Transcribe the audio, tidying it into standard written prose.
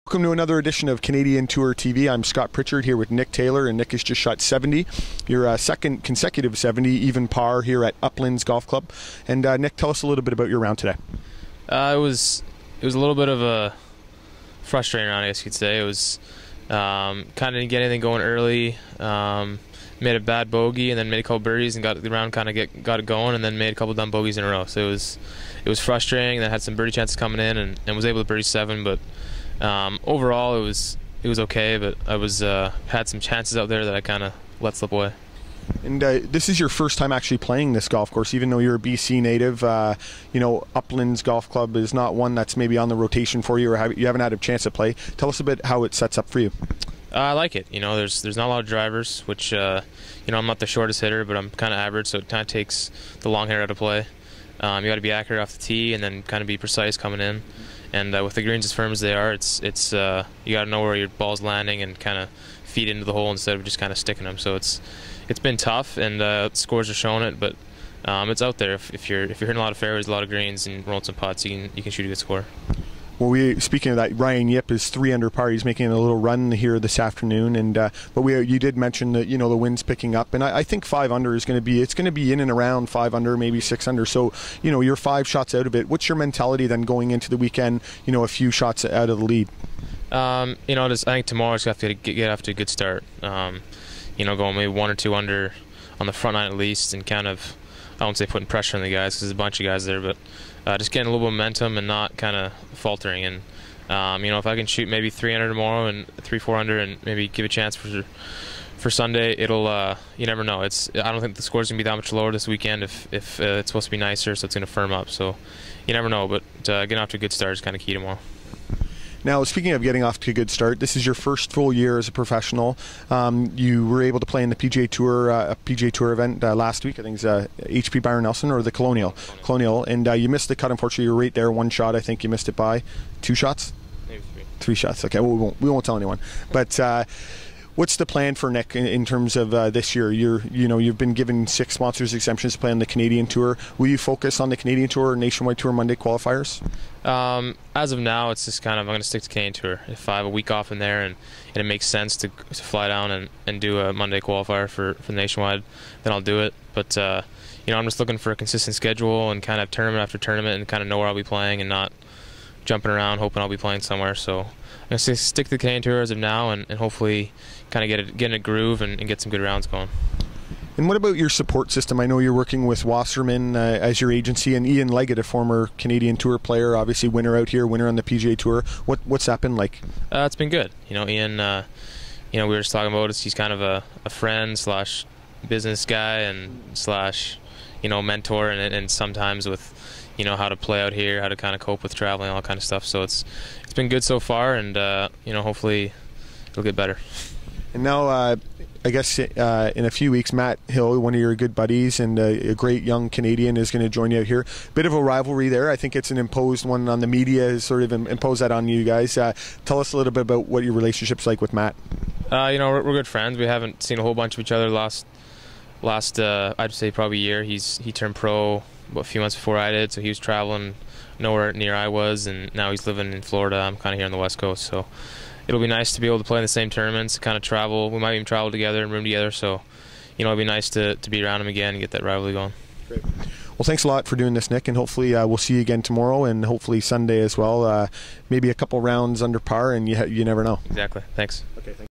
Welcome to another edition of Canadian Tour TV. I'm Scott Pritchard here with Nick Taylor, and Nick has just shot 70. Your second consecutive 70, even par here at Uplands Golf Club. And Nick, tell us a little bit about your round today. It was a little bit of a frustrating round, I guess you could say. It was kind of didn't get anything going early. Made a bad bogey and then made a couple birdies and got the round got it going, and then made a couple dumb bogeys in a row. So it was frustrating. Then had some birdie chances coming in and was able to birdie 7, but overall it was okay. But I had some chances out there that I kind of let slip away. And this is your first time actually playing this golf course, even though you're a BC native. Uplands Golf Club is not one that's maybe on the rotation for you, or you haven't had a chance to play. Tell us a bit how it sets up for you. I like it. There's not a lot of drivers, which I'm not the shortest hitter, but I'm kind of average, so it kind of takes the long hitter out of play. You got to be accurate off the tee and then kind of be precise coming in. And with the greens as firm as they are, it's you got to know where your ball's landing and kind of feed into the hole instead of just kind of sticking them. So it's been tough, and scores are showing it, but it's out there. If you're hitting a lot of fairways, a lot of greens, and rolling some putts, you can shoot a good score. Well, speaking of that, Ryan Yip is 3 under par. He's making a little run here this afternoon, and you did mention that the wind's picking up, and I think 5 under is going to be in and around 5 under, maybe 6 under. So you're 5 shots out of it. What's your mentality then going into the weekend? A few shots out of the lead. I think tomorrow I have to get off to a good start. Going maybe 1 or 2 under on the front nine at least, and kind of, I won't say putting pressure on the guys because there's a bunch of guys there, but just getting a little momentum and not kind of faltering. And if I can shoot maybe 3 under tomorrow and 3-4 under, and maybe give a chance for Sunday, it'll you never know. I don't think the score's gonna be that much lower this weekend if it's supposed to be nicer, so it's gonna firm up. So you never know, but getting off to a good start is kind of key tomorrow. Now, speaking of getting off to a good start, this is your first full year as a professional. You were able to play in the PGA Tour, a PGA Tour event last week. I think it's HP Byron Nelson or the Colonial, and you missed the cut. Unfortunately, you were right there, 1 shot. I think you missed it by 2 shots. Maybe 3. 3 shots. Okay, well, we won't tell anyone. But what's the plan for Nick in terms of this year? You've been given 6 sponsors exemptions to play on the Canadian Tour. Will you focus on the Canadian Tour or Nationwide Tour Monday qualifiers? As of now, it's just I'm going to stick to Canadian Tour. If I have a week off in there and it makes sense to fly down and do a Monday qualifier for Nationwide, then I'll do it. But I'm just looking for a consistent schedule and kind of tournament after tournament, and kind of know where I'll be playing and not jumping around hoping I'll be playing somewhere. So I'm going to stick to the Canadian Tour as of now, and hopefully kind of get in a groove and get some good rounds going. And what about your support system? I know you're working with Wasserman as your agency, and Ian Leggett, a former Canadian Tour player, obviously winner out here, winner on the PGA Tour. What's that been like? It's been good. Ian, we were just talking about it. He's kind of a friend / business guy and / mentor, and sometimes with how to play out here, how to kind of cope with traveling, all that kind of stuff. So it's been good so far, and hopefully it'll get better. And now, I guess in a few weeks, Matt Hill, one of your good buddies and a great young Canadian, is going to join you out here. Bit of a rivalry there. I think it's an imposed one on the media, has sort of imposed that on you guys. Tell us a little bit about what your relationship's like with Matt. We're good friends. We haven't seen a whole bunch of each other last I'd say probably a year. He turned pro a few months before I did, so he was traveling nowhere near I was, and now he's living in Florida. I'm kind of here on the West Coast, so it'll be nice to be able to play in the same tournaments, kind of travel. We might even travel together and room together, so it'll be nice to be around him again and get that rivalry going. Great. Well, thanks a lot for doing this, Nick, and hopefully we'll see you again tomorrow, and hopefully Sunday as well. Maybe a couple rounds under par, and you never know. Exactly. Thanks. Okay, thanks.